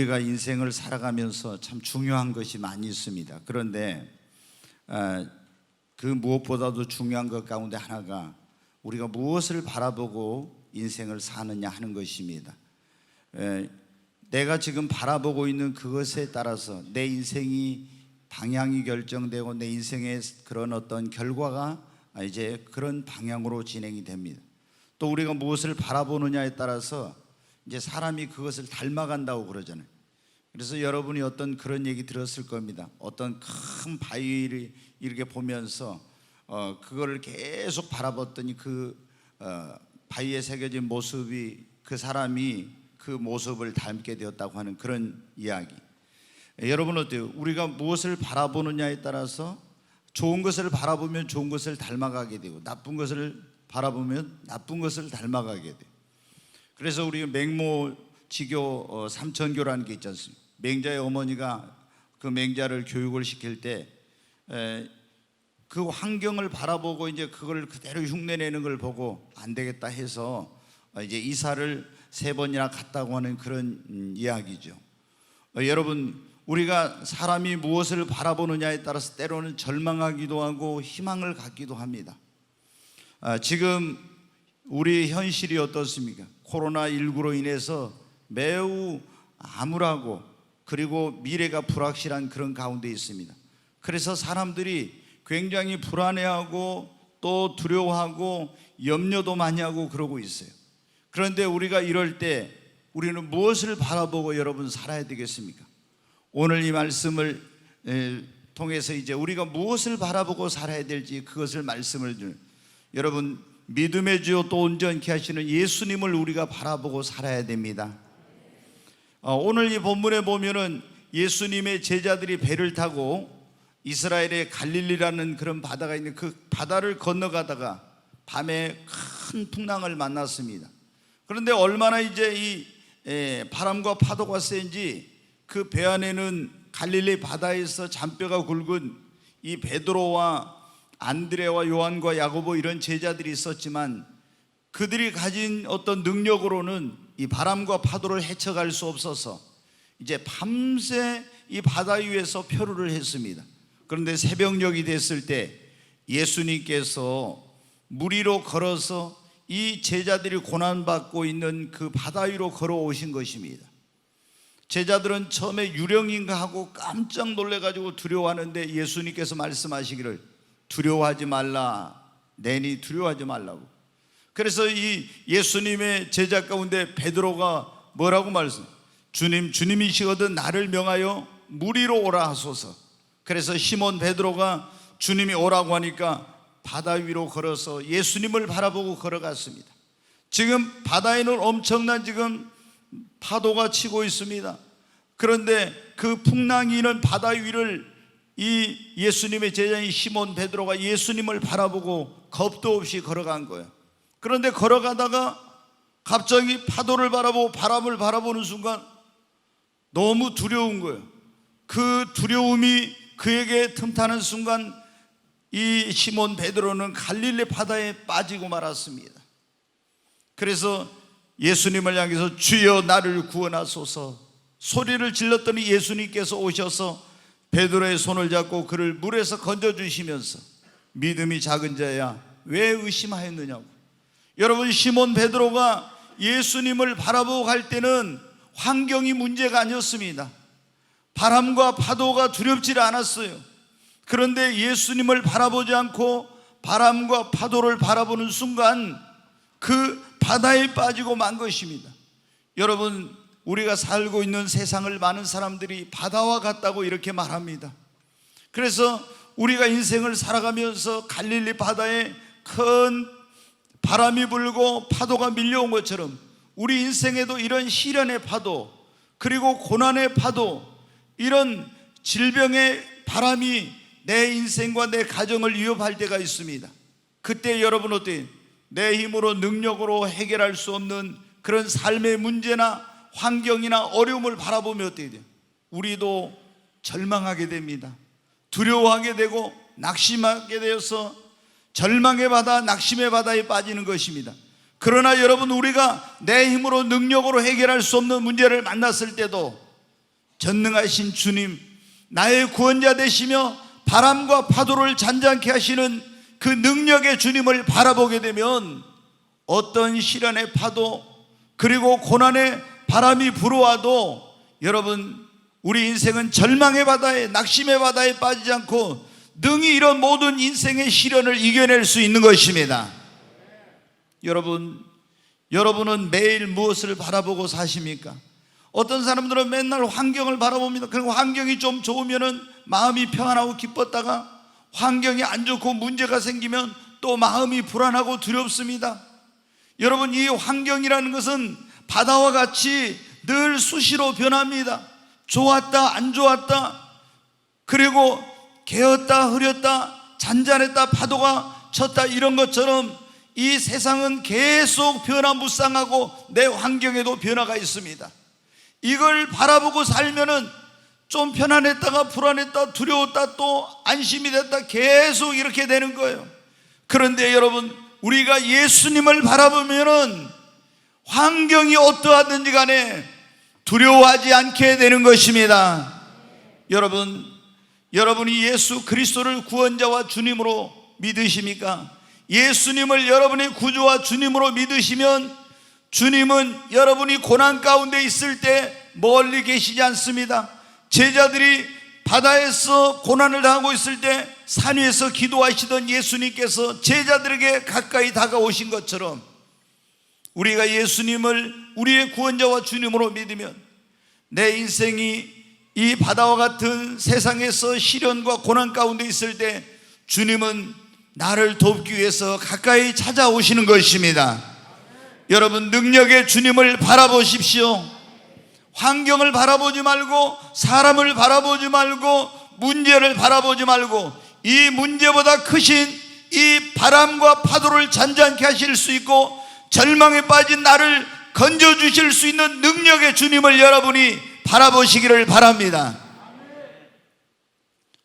우리가 인생을 살아가면서 참 중요한 것이 많이 있습니다. 그런데 그 무엇보다도 중요한 것 가운데 하나가 우리가 무엇을 바라보고 인생을 사느냐 하는 것입니다. 내가 지금 바라보고 있는 그것에 따라서 내 인생이 방향이 결정되고 내 인생의 그런 어떤 결과가 이제 그런 방향으로 진행이 됩니다. 또 우리가 무엇을 바라보느냐에 따라서 이제 사람이 그것을 닮아간다고 그러잖아요. 그래서 여러분이 어떤 그런 얘기 들었을 겁니다. 어떤 큰 바위를 이렇게 보면서 그거를 계속 바라봤더니 그 바위에 새겨진 모습이 그 사람이 그 모습을 닮게 되었다고 하는 그런 이야기. 여러분 어때요? 우리가 무엇을 바라보느냐에 따라서 좋은 것을 바라보면 좋은 것을 닮아가게 되고 나쁜 것을 바라보면 나쁜 것을 닮아가게 돼요. 그래서 우리 맹모지교 삼천교라는 게 있지 않습니까? 맹자의 어머니가 그 맹자를 교육을 시킬 때 그 환경을 바라보고 이제 그걸 그대로 흉내내는 걸 보고 안 되겠다 해서 이제 이사를 3번이나 갔다고 하는 그런 이야기죠. 여러분, 우리가 사람이 무엇을 바라보느냐에 따라서 때로는 절망하기도 하고 희망을 갖기도 합니다. 지금 우리 현실이 어떻습니까? 코로나19로 인해서 매우 암울하고 그리고 미래가 불확실한 그런 가운데 있습니다. 그래서 사람들이 굉장히 불안해하고 또 두려워하고 염려도 많이 하고 그러고 있어요. 그런데 우리가 이럴 때 우리는 무엇을 바라보고 여러분 살아야 되겠습니까? 오늘 이 말씀을 통해서 이제 우리가 무엇을 바라보고 살아야 될지 그것을 말씀을 드려요. 여러분, 믿음의 주요 또 온전케 하시는 예수님을 우리가 바라보고 살아야 됩니다. 오늘 이 본문에 보면은 예수님의 제자들이 배를 타고 이스라엘의 갈릴리라는 그런 바다가 있는 그 바다를 건너가다가 밤에 큰 풍랑을 만났습니다. 그런데 얼마나 이제 이 바람과 파도가 센지 그 배 안에는 갈릴리 바다에서 잔뼈가 굵은 이 베드로와 안드레와 요한과 야고보 이런 제자들이 있었지만 그들이 가진 어떤 능력으로는 이 바람과 파도를 헤쳐갈 수 없어서 이제 밤새 이 바다 위에서 표류를 했습니다. 그런데 새벽녘이 됐을 때 예수님께서 물 위로 걸어서 이 제자들이 고난받고 있는 그 바다 위로 걸어오신 것입니다. 제자들은 처음에 유령인가 하고 깜짝 놀래가지고 두려워하는데 예수님께서 말씀하시기를 두려워하지 말라, 내니 두려워하지 말라고. 그래서 이 예수님의 제자 가운데 베드로가 뭐라고 말씀해요? 주님, 주님이시거든 나를 명하여 물 위로 오라 하소서. 그래서 시몬 베드로가 주님이 오라고 하니까 바다 위로 걸어서 예수님을 바라보고 걸어갔습니다. 지금 바다에는 엄청난 지금 파도가 치고 있습니다. 그런데 그 풍랑이 있는 바다 위를 이 예수님의 제자인 시몬 베드로가 예수님을 바라보고 겁도 없이 걸어간 거예요. 그런데 걸어가다가 갑자기 파도를 바라보고 바람을 바라보는 순간 너무 두려운 거예요. 그 두려움이 그에게 틈타는 순간 이 시몬 베드로는 갈릴리 바다에 빠지고 말았습니다. 그래서 예수님을 향해서 주여 나를 구원하소서 소리를 질렀더니 예수님께서 오셔서 베드로의 손을 잡고 그를 물에서 건져주시면서 믿음이 작은 자야 왜 의심하였느냐고. 여러분, 시몬 베드로가 예수님을 바라보고 갈 때는 환경이 문제가 아니었습니다. 바람과 파도가 두렵지 않았어요. 그런데 예수님을 바라보지 않고 바람과 파도를 바라보는 순간 그 바다에 빠지고 만 것입니다. 여러분, 우리가 살고 있는 세상을 많은 사람들이 바다와 같다고 이렇게 말합니다. 그래서 우리가 인생을 살아가면서 갈릴리 바다에 큰 바람이 불고 파도가 밀려온 것처럼 우리 인생에도 이런 시련의 파도 그리고 고난의 파도 이런 질병의 바람이 내 인생과 내 가정을 위협할 때가 있습니다. 그때 여러분 어때요? 내 힘으로 능력으로 해결할 수 없는 그런 삶의 문제나 환경이나 어려움을 바라보면 어떻게 돼요? 우리도 절망하게 됩니다. 두려워하게 되고 낙심하게 되어서 절망의 바다, 낙심의 바다에 빠지는 것입니다. 그러나 여러분, 우리가 내 힘으로 능력으로 해결할 수 없는 문제를 만났을 때도 전능하신 주님, 나의 구원자 되시며 바람과 파도를 잔잔케 하시는 그 능력의 주님을 바라보게 되면 어떤 시련의 파도 그리고 고난의 바람이 불어와도 여러분, 우리 인생은 절망의 바다에, 낙심의 바다에 빠지지 않고 능히 이런 모든 인생의 시련을 이겨낼 수 있는 것입니다. 여러분은 매일 무엇을 바라보고 사십니까? 어떤 사람들은 맨날 환경을 바라봅니다. 그리고 환경이 좀 좋으면 마음이 평안하고 기뻤다가 환경이 안 좋고 문제가 생기면 또 마음이 불안하고 두렵습니다. 여러분, 이 환경이라는 것은 바다와 같이 늘 수시로 변합니다. 좋았다 안 좋았다, 그리고 개었다 흐렸다, 잔잔했다 파도가 쳤다, 이런 것처럼 이 세상은 계속 변화무쌍하고 내 환경에도 변화가 있습니다. 이걸 바라보고 살면은 좀 편안했다가 불안했다, 두려웠다, 또 안심이 됐다, 계속 이렇게 되는 거예요. 그런데 여러분, 우리가 예수님을 바라보면은 환경이 어떠하든지 간에 두려워하지 않게 되는 것입니다. 여러분이 예수 그리스도를 구원자와 주님으로 믿으십니까? 예수님을 여러분의 구주와 주님으로 믿으시면 주님은 여러분이 고난 가운데 있을 때 멀리 계시지 않습니다. 제자들이 바다에서 고난을 당하고 있을 때 산 위에서 기도하시던 예수님께서 제자들에게 가까이 다가오신 것처럼 우리가 예수님을 우리의 구원자와 주님으로 믿으면 내 인생이 이 바다와 같은 세상에서 시련과 고난 가운데 있을 때 주님은 나를 돕기 위해서 가까이 찾아오시는 것입니다. 여러분, 능력의 주님을 바라보십시오. 환경을 바라보지 말고, 사람을 바라보지 말고, 문제를 바라보지 말고, 이 문제보다 크신 이 바람과 파도를 잔잔케 하실 수 있고 절망에 빠진 나를 건져주실 수 있는 능력의 주님을 여러분이 바라보시기를 바랍니다.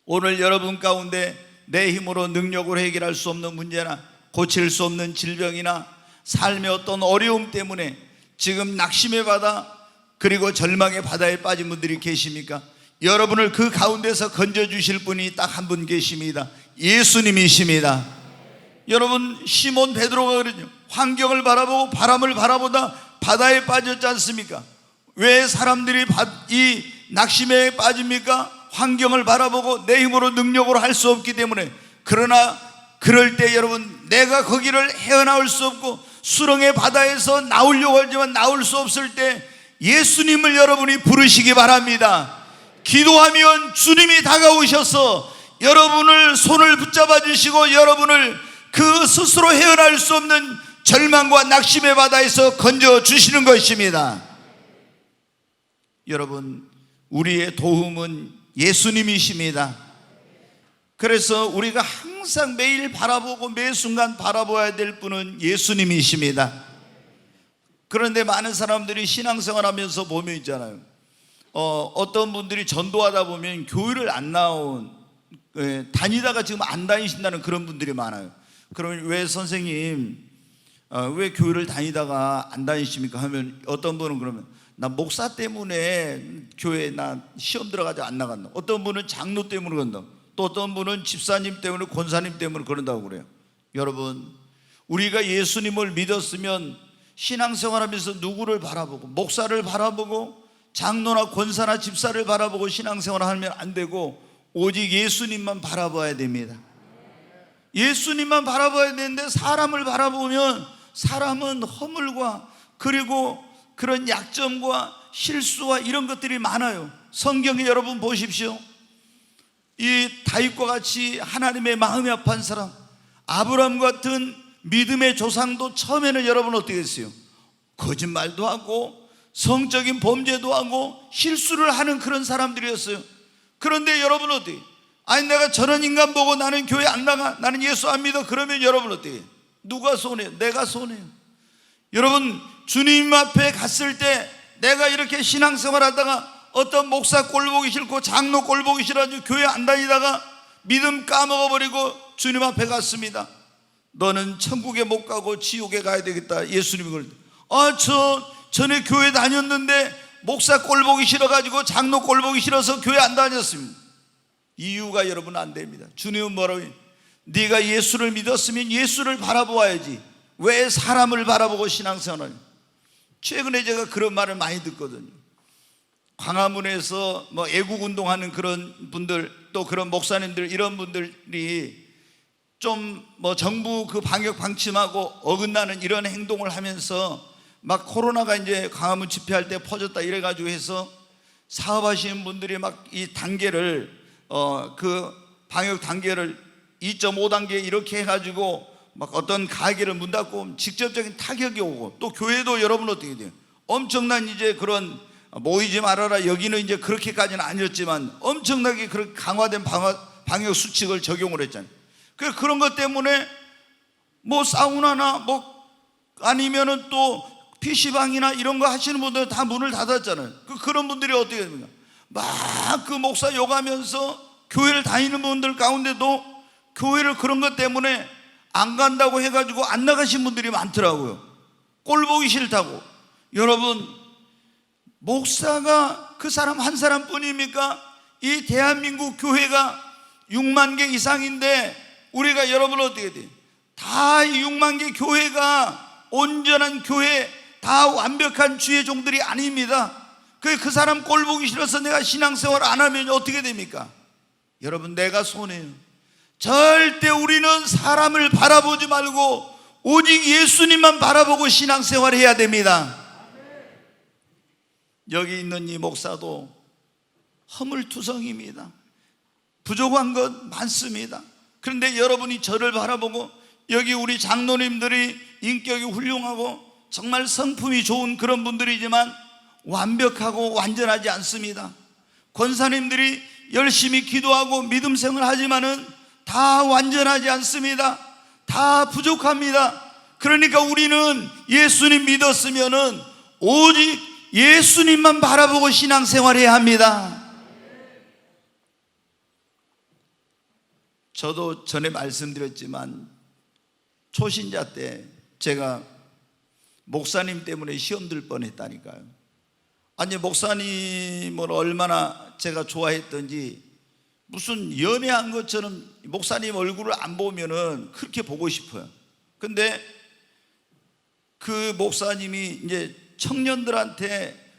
오늘 여러분 가운데 내 힘으로 능력으로 해결할 수 없는 문제나 고칠 수 없는 질병이나 삶의 어떤 어려움 때문에 지금 낙심의 바다 그리고 절망의 바다에 빠진 분들이 계십니까? 여러분을 그 가운데서 건져주실 분이 딱 한 분 계십니다. 예수님이십니다. 여러분, 시몬 베드로가 그러죠. 환경을 바라보고 바람을 바라보다 바다에 빠졌지 않습니까? 왜 사람들이 이 낙심에 빠집니까? 환경을 바라보고 내 힘으로 능력으로 할 수 없기 때문에. 그러나 그럴 때 여러분, 내가 거기를 헤어나올 수 없고 수렁의 바다에서 나오려고 하지만 나올 수 없을 때 예수님을 여러분이 부르시기 바랍니다. 기도하면 주님이 다가오셔서 여러분을 손을 붙잡아 주시고 여러분을 그 스스로 헤어날 수 없는 절망과 낙심의 바다에서 건져 주시는 것입니다. 여러분, 우리의 도움은 예수님이십니다. 그래서 우리가 항상 매일 바라보고 매 순간 바라봐야 될 분은 예수님이십니다. 그런데 많은 사람들이 신앙생활하면서 보면 있잖아요. 어떤 분들이 전도하다 보면 교회를 안 나온, 다니다가 지금 안 다니신다는 그런 분들이 많아요. 그러면 왜 선생님, 왜 교회를 다니다가 안 다니십니까? 하면 어떤 분은 그러면 나 목사 때문에 교회 나 시험 들어가지 안 나간다. 어떤 분은 장로 때문에 그런다. 또 어떤 분은 집사님 때문에 권사님 때문에 그런다고 그래요. 여러분, 우리가 예수님을 믿었으면 신앙생활하면서 누구를 바라보고 목사를 바라보고 장로나 권사나 집사를 바라보고 신앙생활을 하면 안 되고 오직 예수님만 바라봐야 됩니다. 예수님만 바라봐야 되는데 사람을 바라보면 사람은 허물과 그리고 그런 약점과 실수와 이런 것들이 많아요. 성경에 여러분 보십시오. 이 다윗과 같이 하나님의 마음이 아파한 사람, 아브라함 같은 믿음의 조상도 처음에는 여러분 어떻게 했어요? 거짓말도 하고 성적인 범죄도 하고 실수를 하는 그런 사람들이었어요. 그런데 여러분 어떻게? 아니 내가 저런 인간 보고 나는 교회 안 나가, 나는 예수 안 믿어. 그러면 여러분 어떻게? 누가 손해요? 내가 손해요. 여러분, 주님 앞에 갔을 때 내가 이렇게 신앙생활 하다가 어떤 목사 꼴 보기 싫고 장로 꼴 보기 싫어가지고 교회 안 다니다가 믿음 까먹어버리고 주님 앞에 갔습니다. 너는 천국에 못 가고 지옥에 가야 되겠다. 예수님이 그럴 때 전에 교회 다녔는데 목사 꼴 보기 싫어가지고 장로 꼴 보기 싫어서 교회 안 다녔습니다. 이유가 여러분 안 됩니다. 주님은 뭐라고 해요? 네가 예수를 믿었으면 예수를 바라보아야지 왜 사람을 바라보고 신앙생활을. 최근에 제가 그런 말을 많이 듣거든요. 광화문에서 뭐 애국운동하는 그런 분들, 또 그런 목사님들, 이런 분들이 좀 뭐 정부 그 방역 방침하고 어긋나는 이런 행동을 하면서 막 코로나가 이제 광화문 집회할 때 퍼졌다 이래가지고 해서 사업하시는 분들이 막 이 단계를 그 방역 단계를 2.5단계 이렇게 해가지고 막 어떤 가게를 문 닫고 직접적인 타격이 오고, 또 교회도 여러분 어떻게 돼요? 엄청난 이제 그런 모이지 말아라, 여기는 이제 그렇게까지는 아니었지만 엄청나게 그렇게 강화된 방역 수칙을 적용을 했잖아요. 그런 것 때문에 뭐 사우나나 뭐 아니면은 또 PC방이나 이런 거 하시는 분들 다 문을 닫았잖아요. 그런 분들이 어떻게 됩니까? 막 그 목사 욕하면서 교회를 다니는 분들 가운데도 교회를 그런 것 때문에 안 간다고 해가지고 안 나가신 분들이 많더라고요. 꼴 보기 싫다고. 여러분, 목사가 그 사람 한 사람뿐입니까? 이 대한민국 교회가 6만 개 이상인데 우리가 여러분 어떻게 돼요? 다 6만 개 교회가 온전한 교회, 다 완벽한 주의 종들이 아닙니다. 그 사람 꼴 보기 싫어서 내가 신앙생활 안 하면 어떻게 됩니까? 여러분, 내가 손해요. 절대 우리는 사람을 바라보지 말고 오직 예수님만 바라보고 신앙생활 해야 됩니다. 여기 있는 이 목사도 허물투성입니다. 부족한 것 많습니다. 그런데 여러분이 저를 바라보고, 여기 우리 장로님들이 인격이 훌륭하고 정말 성품이 좋은 그런 분들이지만 완벽하고 완전하지 않습니다. 권사님들이 열심히 기도하고 믿음 생활하지만은 다 완전하지 않습니다. 다 부족합니다. 그러니까 우리는 예수님 믿었으면은 오직 예수님만 바라보고 신앙생활해야 합니다. 저도 전에 말씀드렸지만 초신자 때 제가 목사님 때문에 시험 들 뻔했다니까요. 아니, 목사님을 얼마나 제가 좋아했던지 무슨 연애한 것처럼 목사님 얼굴을 안 보면은 그렇게 보고 싶어요. 근데 그 목사님이 이제 청년들한테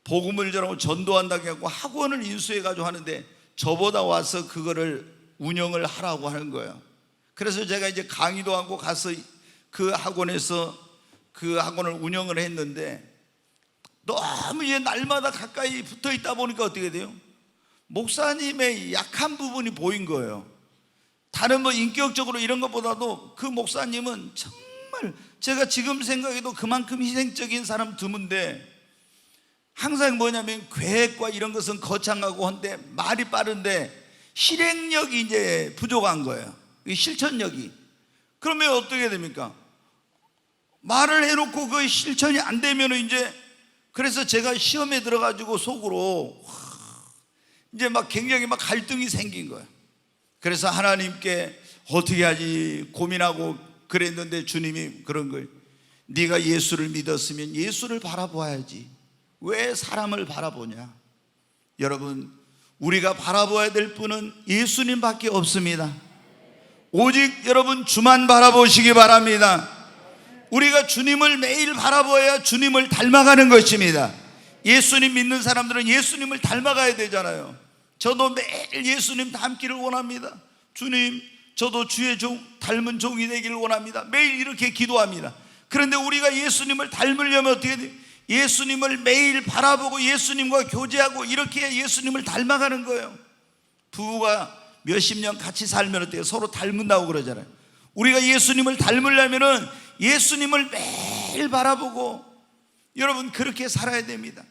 복음을 전하고 전도한다고 하고 학원을 인수해가지고 하는데 저보다 와서 그거를 운영을 하라고 하는 거예요. 그래서 제가 이제 강의도 하고 가서 그 학원에서 그 학원을 운영을 했는데 너무 이제 날마다 가까이 붙어 있다 보니까 어떻게 돼요? 목사님의 약한 부분이 보인 거예요. 다른 뭐 인격적으로 이런 것보다도 그 목사님은 정말 제가 지금 생각해도 그만큼 희생적인 사람 드문데, 항상 뭐냐면 계획과 이런 것은 거창하고 한데 말이 빠른데 실행력이 이제 부족한 거예요. 실천력이. 그러면 어떻게 됩니까? 말을 해놓고 그 실천이 안 되면 이제, 그래서 제가 시험에 들어가지고 속으로 이제 막 굉장히 막 갈등이 생긴 거예요. 그래서 하나님께 어떻게 하지 고민하고 그랬는데 주님이 그런 걸, 네가 예수를 믿었으면 예수를 바라보아야지 왜 사람을 바라보냐. 여러분, 우리가 바라보아야 될 분은 예수님밖에 없습니다. 오직 여러분 주만 바라보시기 바랍니다. 우리가 주님을 매일 바라보아야 주님을 닮아가는 것입니다. 예수님 믿는 사람들은 예수님을 닮아가야 되잖아요. 저도 매일 예수님 닮기를 원합니다. 주님, 저도 주의 종 닮은 종이 되기를 원합니다. 매일 이렇게 기도합니다. 그런데 우리가 예수님을 닮으려면 어떻게 돼요? 예수님을 매일 바라보고 예수님과 교제하고 이렇게 예수님을 닮아가는 거예요. 부부가 몇십 년 같이 살면 어때요? 서로 닮는다고 그러잖아요. 우리가 예수님을 닮으려면은 예수님을 매일 바라보고 여러분 그렇게 살아야 됩니다.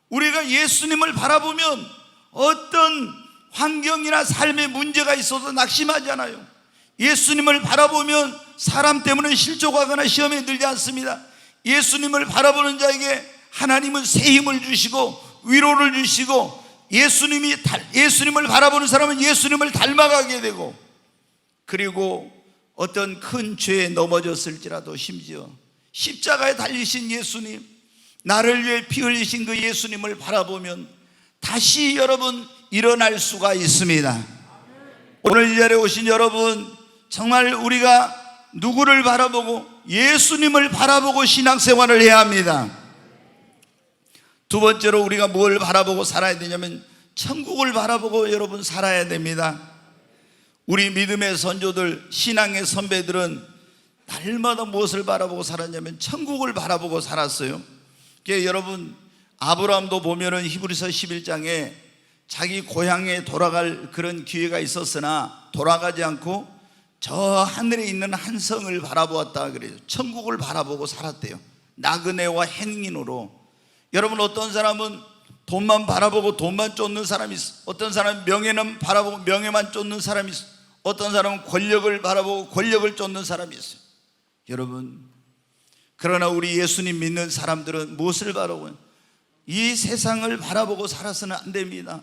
우리가 예수님을 바라보면 어떤 환경이나 삶에 문제가 있어도 낙심하지 않아요. 예수님을 바라보면 사람 때문에 실족하거나 시험에 들지 않습니다. 예수님을 바라보는 자에게 하나님은 새 힘을 주시고 위로를 주시고, 예수님을 바라보는 사람은 예수님을 닮아가게 되고, 그리고 어떤 큰 죄에 넘어졌을지라도 심지어 십자가에 달리신 예수님, 나를 위해 피 흘리신 그 예수님을 바라보면 다시 여러분 일어날 수가 있습니다. 오늘 이 자리에 오신 여러분, 정말 우리가 누구를 바라보고? 예수님을 바라보고 신앙생활을 해야 합니다. 두 번째로 우리가 뭘 바라보고 살아야 되냐면 천국을 바라보고 여러분 살아야 됩니다. 우리 믿음의 선조들, 신앙의 선배들은 날마다 무엇을 바라보고 살았냐면 천국을 바라보고 살았어요. 여러분, 아브라함도 보면은 히브리서 11장에 자기 고향에 돌아갈 그런 기회가 있었으나 돌아가지 않고 저 하늘에 있는 한 성을 바라보았다 그래요. 천국을 바라보고 살았대요. 나그네와 행인으로. 여러분, 어떤 사람은 돈만 바라보고 돈만 쫓는 사람이 있어. 어떤 사람은 명예는 바라보고 명예만 쫓는 사람이 있어. 어떤 사람은 권력을 바라보고 권력을 쫓는 사람이 있어요. 여러분, 그러나 우리 예수님 믿는 사람들은 무엇을 바라보고? 이 세상을 바라보고 살아서는 안 됩니다.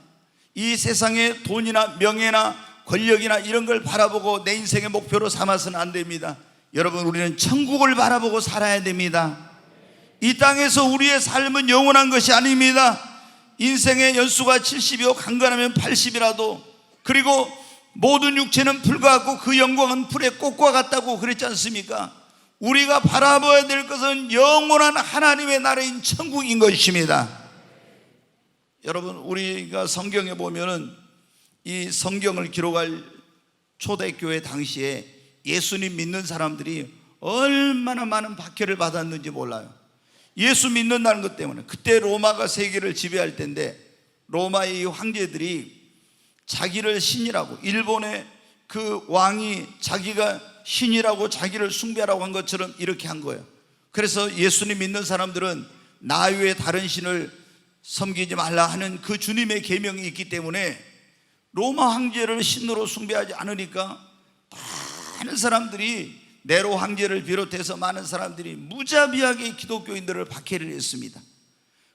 이 세상의 돈이나 명예나 권력이나 이런 걸 바라보고 내 인생의 목표로 삼아서는 안 됩니다. 여러분, 우리는 천국을 바라보고 살아야 됩니다. 이 땅에서 우리의 삶은 영원한 것이 아닙니다. 인생의 연수가 70이요 강건하면 80이라도, 그리고 모든 육체는 불과 같고 그 영광은 풀의 꽃과 같다고 그랬지 않습니까? 우리가 바라봐야 될 것은 영원한 하나님의 나라인 천국인 것입니다. 여러분, 우리가 성경에 보면은 이 성경을 기록할 초대교회 당시에 예수님 믿는 사람들이 얼마나 많은 박해를 받았는지 몰라요. 예수 믿는다는 것 때문에. 그때 로마가 세계를 지배할 때인데 로마의 이 황제들이 자기를 신이라고, 일본의 그 왕이 자기가 신이라고 자기를 숭배하라고 한 것처럼 이렇게 한 거예요. 그래서 예수님 믿는 사람들은 나 외에 다른 신을 섬기지 말라 하는 그 주님의 계명이 있기 때문에 로마 황제를 신으로 숭배하지 않으니까 많은 사람들이, 네로 황제를 비롯해서 많은 사람들이 무자비하게 기독교인들을 박해를 했습니다.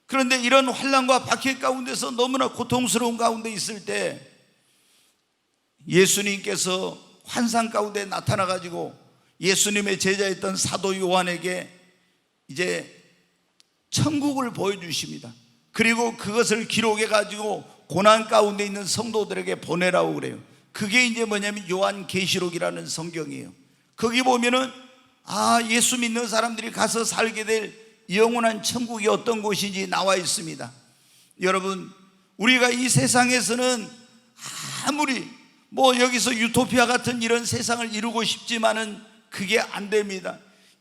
그런데 이런 환난과 박해 가운데서 너무나 고통스러운 가운데 있을 때 예수님께서 환상 가운데 나타나 가지고 예수님의 제자였던 사도 요한에게 이제 천국을 보여주십니다. 그리고 그것을 기록해 가지고 고난 가운데 있는 성도들에게 보내라고 그래요. 그게 이제 뭐냐면 요한계시록이라는 성경이에요. 거기 보면은 예수 믿는 사람들이 가서 살게 될 영원한 천국이 어떤 곳인지 나와 있습니다. 여러분, 우리가 이 세상에서는 아무리 여기서 유토피아 같은 이런 세상을 이루고 싶지만은 그게 안 됩니다.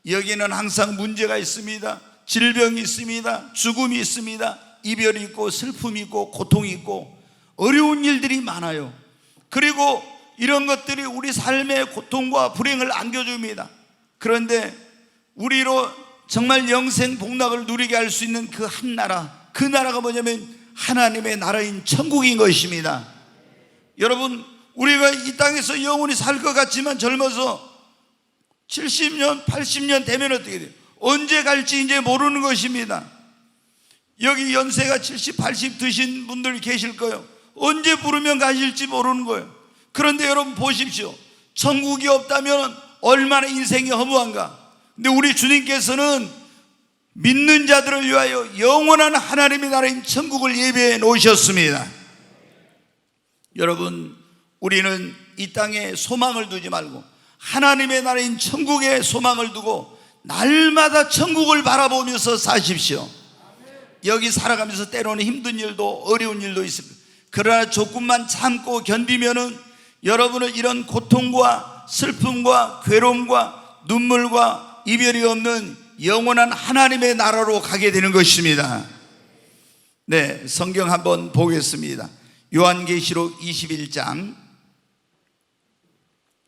여기는 항상 문제가 있습니다. 질병이 있습니다. 죽음이 있습니다. 이별이 있고 슬픔이 있고 고통이 있고 어려운 일들이 많아요. 그리고 이런 것들이 우리 삶의 고통과 불행을 안겨줍니다. 그런데 우리로 정말 영생 복락을 누리게 할 수 있는 그 한 나라, 그 나라가 뭐냐면 하나님의 나라인 천국인 것입니다. 여러분, 우리가 이 땅에서 영원히 살 것 같지만 젊어서 70년, 80년 되면 어떻게 돼요? 언제 갈지 이제 모르는 것입니다. 여기 연세가 70, 80 드신 분들 계실 거예요. 언제 부르면 가실지 모르는 거예요. 그런데 여러분 보십시오. 천국이 없다면 얼마나 인생이 허무한가. 근데 우리 주님께서는 믿는 자들을 위하여 영원한 하나님의 나라인 천국을 예비해 놓으셨습니다. 여러분, 우리는 이 땅에 소망을 두지 말고 하나님의 나라인 천국에 소망을 두고 날마다 천국을 바라보면서 사십시오. 여기 살아가면서 때로는 힘든 일도 어려운 일도 있습니다. 그러나 조금만 참고 견디면은 여러분은 이런 고통과 슬픔과 괴로움과 눈물과 이별이 없는 영원한 하나님의 나라로 가게 되는 것입니다. 네, 성경 한번 보겠습니다. 요한계시록 21장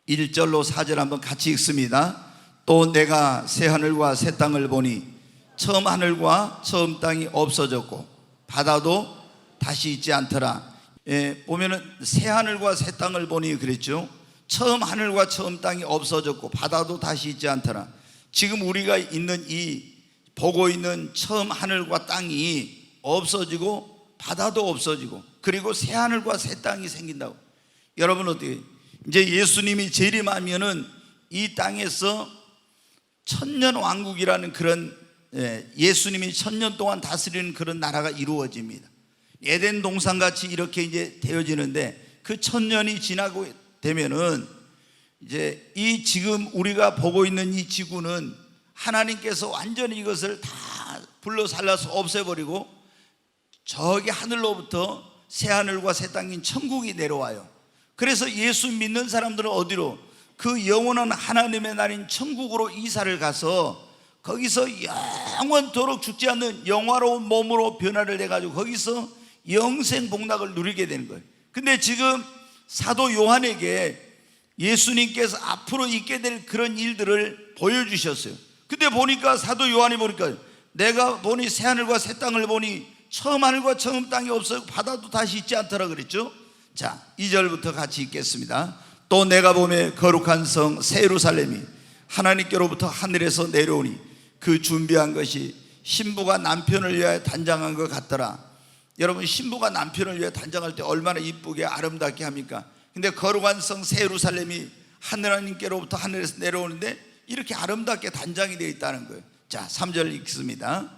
1절로 4절 한번 같이 읽습니다. 또 내가 새 하늘과 새 땅을 보니 처음 하늘과 처음 땅이 없어졌고 바다도 다시 있지 않더라. 보면은 새 하늘과 새 땅을 보니 그랬죠. 처음 하늘과 처음 땅이 없어졌고 바다도 다시 있지 않더라. 지금 우리가 있는 보고 있는 처음 하늘과 땅이 없어지고 바다도 없어지고 그리고 새 하늘과 새 땅이 생긴다고. 여러분 어떻게, 이제 예수님이 재림하면은 이 땅에서 천년 왕국이라는 그런 예수님이 1000년 동안 다스리는 그런 나라가 이루어집니다. 에덴 동산같이 이렇게 이제 되어지는데, 그 1000년이 지나고 되면은 이제 이 지금 우리가 보고 있는 이 지구는 하나님께서 완전히 이것을 다 불러 살라서 없애버리고 저기 하늘로부터 새 하늘과 새 땅인 천국이 내려와요. 그래서 예수 믿는 사람들은 어디로? 그 영원한 하나님의 나라인 천국으로 이사를 가서 거기서 영원토록 죽지 않는 영화로운 몸으로 변화를 해가지고 거기서 영생 복락을 누리게 되는 거예요. 근데 지금 사도 요한에게 예수님께서 앞으로 있게 될 그런 일들을 보여주셨어요. 근데 보니까 사도 요한이 보니까 내가 보니 새 하늘과 새 땅을 보니 처음 하늘과 처음 땅이 없어요. 바다도 다시 있지 않더라 그랬죠. 자, 2절부터 같이 읽겠습니다. 또 내가 보매 거룩한 성 새 예루살렘이 하나님께로부터 하늘에서 내려오니 그 준비한 것이 신부가 남편을 위하여 단장한 것 같더라. 여러분, 신부가 남편을 위하여 단장할 때 얼마나 이쁘게 아름답게 합니까? 근데 거룩한 성 새 예루살렘이 하나님께로부터 하늘에서 내려오는데 이렇게 아름답게 단장이 되어 있다는 거예요. 자, 3절 읽습니다.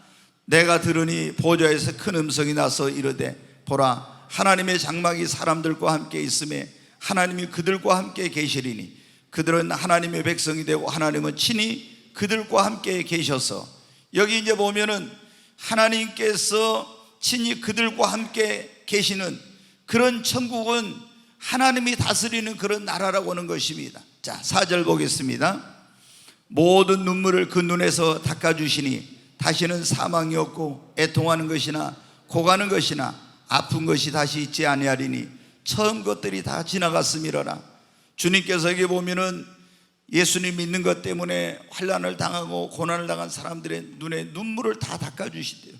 내가 들으니 보좌에서 큰 음성이 나서 이르되 보라, 하나님의 장막이 사람들과 함께 있음에 하나님이 그들과 함께 계시리니 그들은 하나님의 백성이 되고 하나님은 친히 그들과 함께 계셔서, 여기 이제 보면은 하나님께서 친히 그들과 함께 계시는 그런 천국은 하나님이 다스리는 그런 나라라고 하는 것입니다. 자, 4절 보겠습니다. 모든 눈물을 그 눈에서 닦아주시니 다시는 사망이 없고 애통하는 것이나 고가는 것이나 아픈 것이 다시 있지 아니하리니 처음 것들이 다 지나갔음이로라. 주님께서 여기 보면은 예수님 믿는 것 때문에 환난을 당하고 고난을 당한 사람들의 눈에 눈물을 다 닦아주시대요.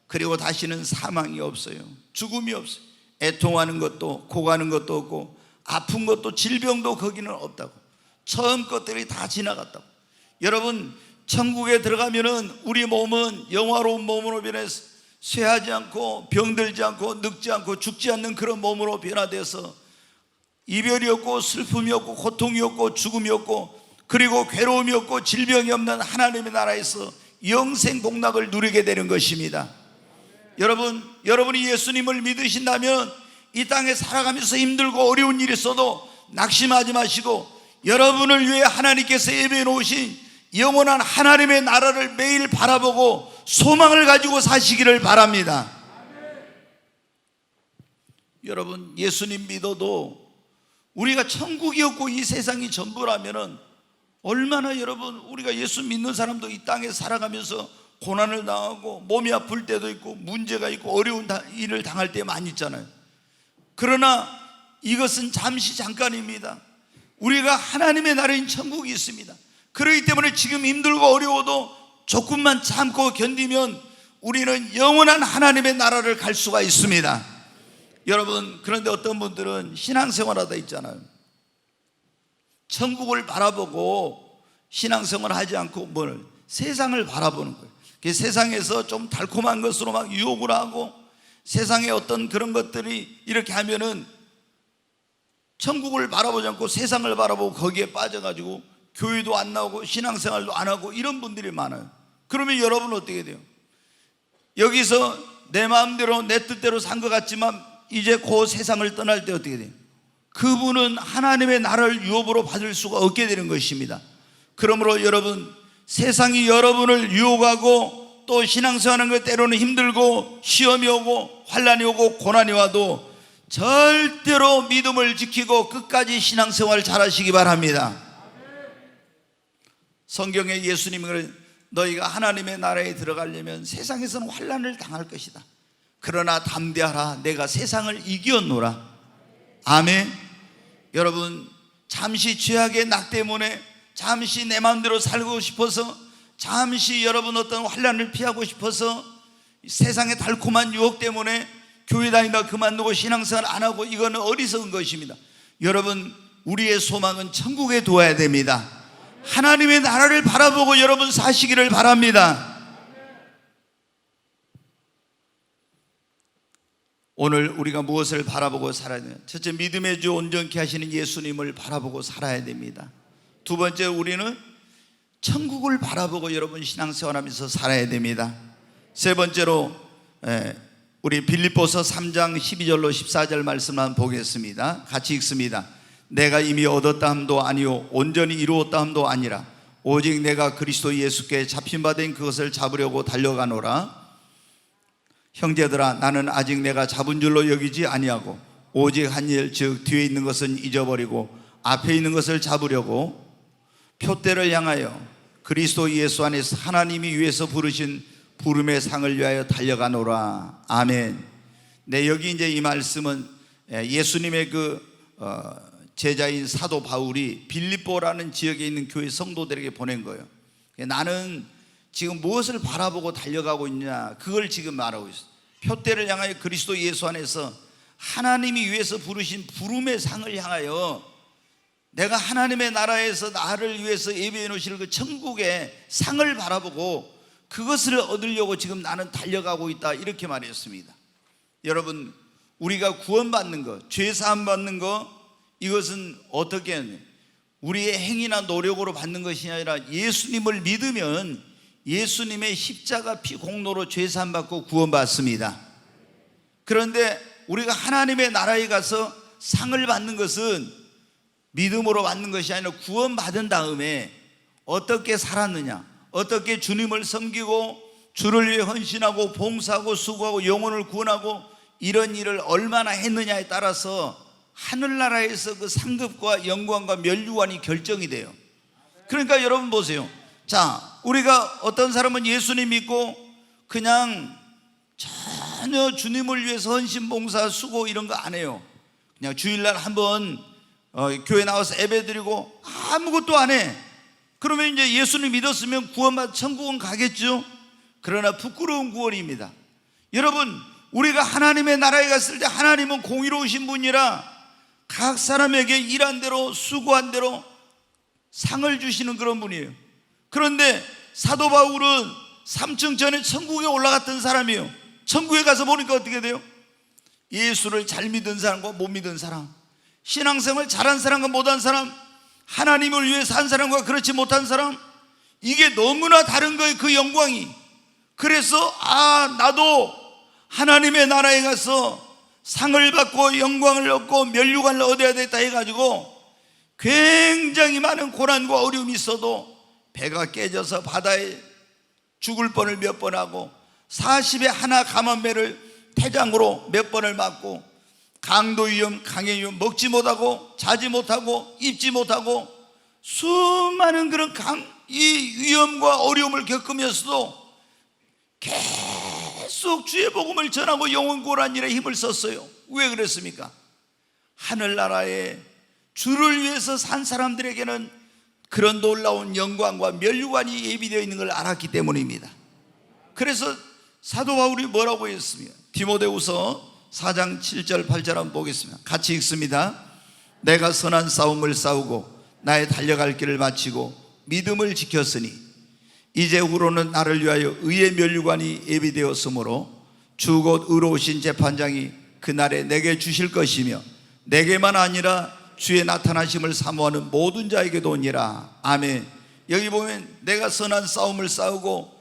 그리고 다시는 사망이 없어요. 죽음이 없어요. 애통하는 것도 고가는 것도 없고 아픈 것도 질병도 거기는 없다고. 처음 것들이 다 지나갔다고. 여러분, 천국에 들어가면은 우리 몸은 영화로운 몸으로 변해서 쇠하지 않고 병들지 않고 늙지 않고 죽지 않는 그런 몸으로 변화돼서 이별이 없고 슬픔이 없고 고통이 없고 죽음이 없고 그리고 괴로움이 없고 질병이 없는 하나님의 나라에서 영생 복락을 누리게 되는 것입니다. 여러분이 예수님을 믿으신다면 이 땅에 살아가면서 힘들고 어려운 일이 있어도 낙심하지 마시고 여러분을 위해 하나님께서 예배해 놓으신 영원한 하나님의 나라를 매일 바라보고 소망을 가지고 사시기를 바랍니다. 여러분, 예수님 믿어도 우리가 천국이 없고 이 세상이 전부라면은 얼마나 여러분, 우리가 예수 믿는 사람도 이 땅에 살아가면서 고난을 당하고 몸이 아플 때도 있고 문제가 있고 어려운 일을 당할 때 많이 있잖아요. 그러나 이것은 잠시 잠깐입니다. 우리가 하나님의 나라인 천국이 있습니다. 그렇기 때문에 지금 힘들고 어려워도 조금만 참고 견디면 우리는 영원한 하나님의 나라를 갈 수가 있습니다. 여러분, 그런데 어떤 분들은 신앙생활하다 있잖아요. 천국을 바라보고 신앙생활을 하지 않고 세상을 바라보는 거예요. 세상에서 좀 달콤한 것으로 막 유혹을 하고 세상의 어떤 그런 것들이 이렇게 하면은 천국을 바라보지 않고 세상을 바라보고 거기에 빠져가지고 교회도 안 나오고 신앙생활도 안 하고 이런 분들이 많아요. 그러면 여러분은 어떻게 돼요? 여기서 내 마음대로 내 뜻대로 산 것 같지만 이제 그 세상을 떠날 때 어떻게 돼요? 그분은 하나님의 나라를 유업으로 받을 수가 없게 되는 것입니다. 그러므로 여러분, 세상이 여러분을 유혹하고 또 신앙생활하는 것 때로는 힘들고 시험이 오고 환난이 오고 고난이 와도 절대로 믿음을 지키고 끝까지 신앙생활 잘하시기 바랍니다. 성경에 예수님은 너희가 하나님의 나라에 들어가려면 세상에서는 환난을 당할 것이다. 그러나 담대하라, 내가 세상을 이겼노라. 아멘. 여러분, 잠시 죄악의 낙 때문에 잠시 내 마음대로 살고 싶어서 잠시 여러분 어떤 환난을 피하고 싶어서 세상의 달콤한 유혹 때문에 교회 다니다 그만두고 신앙생활 안 하고 이거는 어리석은 것입니다. 여러분, 우리의 소망은 천국에 두어야 됩니다. 하나님의 나라를 바라보고 여러분 사시기를 바랍니다. 오늘 우리가 무엇을 바라보고 살아야 되냐? 첫째, 믿음의 주 온전케 하시는 예수님을 바라보고 살아야 됩니다. 두 번째, 우리는 천국을 바라보고 여러분 신앙생활하면서 살아야 됩니다. 세 번째로 우리 빌립보서 3장 12절로 14절 말씀만 보겠습니다. 같이 읽습니다. 내가 이미 얻었다 함도 아니요 온전히 이루었다 함도 아니라 오직 내가 그리스도 예수께 잡힌 바 된 그것을 잡으려고 달려가노라. 형제들아, 나는 아직 내가 잡은 줄로 여기지 아니하고 오직 한 일, 즉 뒤에 있는 것은 잊어버리고 앞에 있는 것을 잡으려고 표대를 향하여 그리스도 예수 안에서 하나님이 위에서 부르신 부름의 상을 위하여 달려가노라. 아멘. 네, 여기 이제 이 말씀은 예수님의 제자인 사도 바울이 빌립보라는 지역에 있는 교회 성도들에게 보낸 거예요. 나는 지금 무엇을 바라보고 달려가고 있냐, 그걸 지금 말하고 있어요. 표대를 향하여 그리스도 예수 안에서 하나님이 위해서 부르신 부름의 상을 향하여 내가 하나님의 나라에서 나를 위해서 예비해 놓으실 그 천국의 상을 바라보고 그것을 얻으려고 지금 나는 달려가고 있다, 이렇게 말했습니다. 여러분, 우리가 구원받는 것, 죄사함 받는 것, 이것은 어떻게 우리의 행위나 노력으로 받는 것이 아니라 예수님을 믿으면 예수님의 십자가 피 공로로 죄사함 받고 구원받습니다. 그런데 우리가 하나님의 나라에 가서 상을 받는 것은 믿음으로 받는 것이 아니라 구원받은 다음에 어떻게 살았느냐, 어떻게 주님을 섬기고 주를 위해 헌신하고 봉사하고 수고하고 영혼을 구원하고 이런 일을 얼마나 했느냐에 따라서 하늘나라에서 그 상급과 영광과 면류관이 결정이 돼요. 그러니까 여러분 보세요. 자, 우리가 어떤 사람은 예수님 믿고 그냥 전혀 주님을 위해서 헌신 봉사 수고 이런 거 안 해요. 그냥 주일날 한번 교회 나와서 예배드리고 아무것도 안 해. 그러면 이제 예수님 믿었으면 구원받아 천국은 가겠죠. 그러나 부끄러운 구원입니다. 여러분, 우리가 하나님의 나라에 갔을 때 하나님은 공의로우신 분이라 각 사람에게 일한 대로 수고한 대로 상을 주시는 그런 분이에요. 그런데 사도 바울은 3층 전에 천국에 올라갔던 사람이에요. 천국에 가서 보니까 어떻게 돼요? 예수를 잘 믿은 사람과 못 믿은 사람, 신앙생활 잘한 사람과 못한 사람, 하나님을 위해 산 사람과 그렇지 못한 사람, 이게 너무나 다른 거예요, 그 영광이. 그래서 나도 하나님의 나라에 가서 상을 받고 영광을 얻고 면류관을 얻어야 되겠다 해가지고 굉장히 많은 고난과 어려움이 있어도 배가 깨져서 바다에 죽을 뻔을 몇 번 하고 40에 하나 감한배를 태장으로 몇 번을 맞고 강도 위험, 강의 위험, 먹지 못하고 자지 못하고 입지 못하고 수많은 그런 이 위험과 어려움을 겪으면서도 계속 주의 복음을 전하고 영혼 구원한 일에 힘을 썼어요. 왜 그랬습니까? 하늘나라에 주를 위해서 산 사람들에게는 그런 놀라운 영광과 면류관이 예비되어 있는 걸 알았기 때문입니다. 그래서 사도 바울이 뭐라고 했습니까? 디모데후서 4장 7절 8절 한번 보겠습니다. 같이 읽습니다. 내가 선한 싸움을 싸우고 나의 달려갈 길을 마치고 믿음을 지켰으니 이제 후로는 나를 위하여 의의 면류관이 예비되었으므로 주 곧 의로우신 재판장이 그날에 내게 주실 것이며 내게만 아니라 주의 나타나심을 사모하는 모든 자에게도 오니라. 아멘. 여기 보면 내가 선한 싸움을 싸우고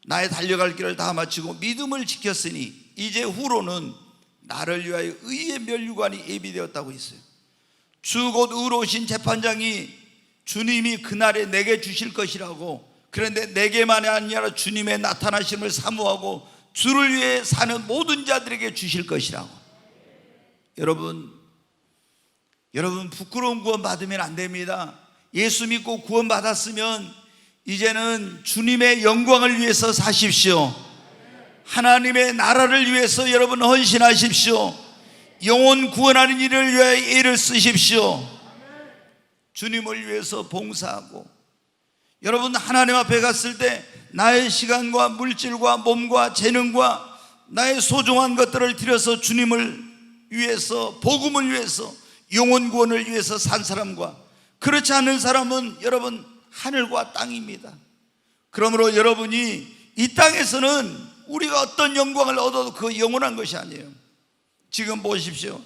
나의 달려갈 길을 다 마치고 믿음을 지켰으니 이제 후로는 나를 위하여 의의 면류관이 예비되었다고 했어요. 주 곧 의로우신 재판장이 주님이 그날에 내게 주실 것이라고. 그런데 내게만이 아니라 주님의 나타나심을 사모하고 주를 위해 사는 모든 자들에게 주실 것이라고. 여러분 부끄러운 구원 받으면 안 됩니다. 예수 믿고 구원 받았으면 이제는 주님의 영광을 위해서 사십시오. 하나님의 나라를 위해서 여러분 헌신하십시오. 영혼 구원하는 일을 위하여 애를 쓰십시오. 주님을 위해서 봉사하고. 여러분 하나님 앞에 갔을 때 나의 시간과 물질과 몸과 재능과 나의 소중한 것들을 들여서 주님을 위해서, 복음을 위해서, 영혼 구원을 위해서 산 사람과 그렇지 않은 사람은 여러분 하늘과 땅입니다. 그러므로 여러분이 이 땅에서는 우리가 어떤 영광을 얻어도 그 영원한 것이 아니에요. 지금 보십시오.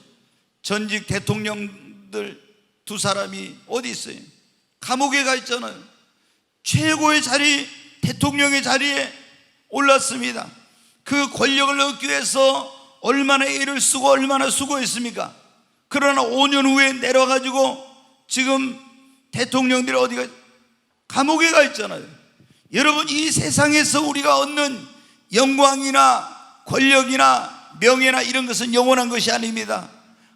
전직 대통령들 두 사람이 어디 있어요? 감옥에 가 있잖아요. 최고의 자리, 대통령의 자리에 올랐습니다. 그 권력을 얻기 위해서 얼마나 애를 쓰고 얼마나 수고했습니까? 그러나 5년 후에 내려가지고 지금 대통령들이 어디가 감옥에 가 있잖아요. 여러분, 이 세상에서 우리가 얻는 영광이나 권력이나 명예나 이런 것은 영원한 것이 아닙니다.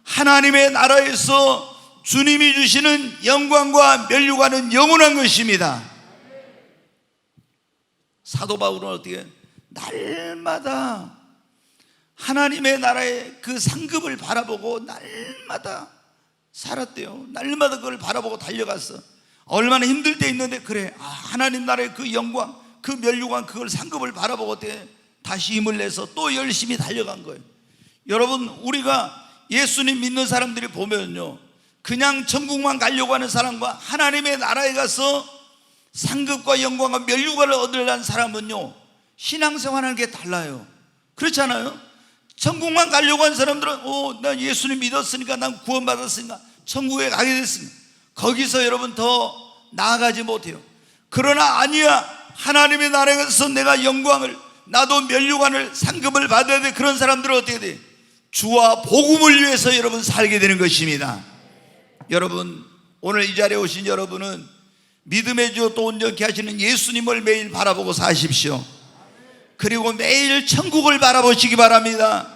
하나님의 나라에서 주님이 주시는 영광과 면류관은 영원한 것입니다. 사도 바울은 어떻게 날마다 하나님의 나라의 그 상급을 바라보고 날마다 살았대요. 날마다 그걸 바라보고 달려갔어. 얼마나 힘들 때 있는데 그래, 하나님 나라의 그 영광, 그 면류관, 그걸 상급을 바라보고 어떻게 다시 힘을 내서 또 열심히 달려간 거예요. 여러분, 우리가 예수님 믿는 사람들이 보면요, 그냥 천국만 가려고 하는 사람과 하나님의 나라에 가서 상급과 영광과 면류관을 얻으려는 사람은요, 신앙생활하는 게 달라요. 그렇잖아요? 천국만 가려고 하는 사람들은 난 예수님 믿었으니까, 난 구원받았으니까, 천국에 가게 됐으니까 거기서 여러분 더 나아가지 못해요. 그러나 아니야, 하나님의 나라에 가서 내가 영광을, 나도 면류관을, 상급을 받아야 돼. 그런 사람들은 어떻게 돼? 주와 복음을 위해서 여러분 살게 되는 것입니다. 여러분, 오늘 이 자리에 오신 여러분은 믿음의 주 또 온전케 하시는 예수님을 매일 바라보고 사십시오. 그리고 매일 천국을 바라보시기 바랍니다.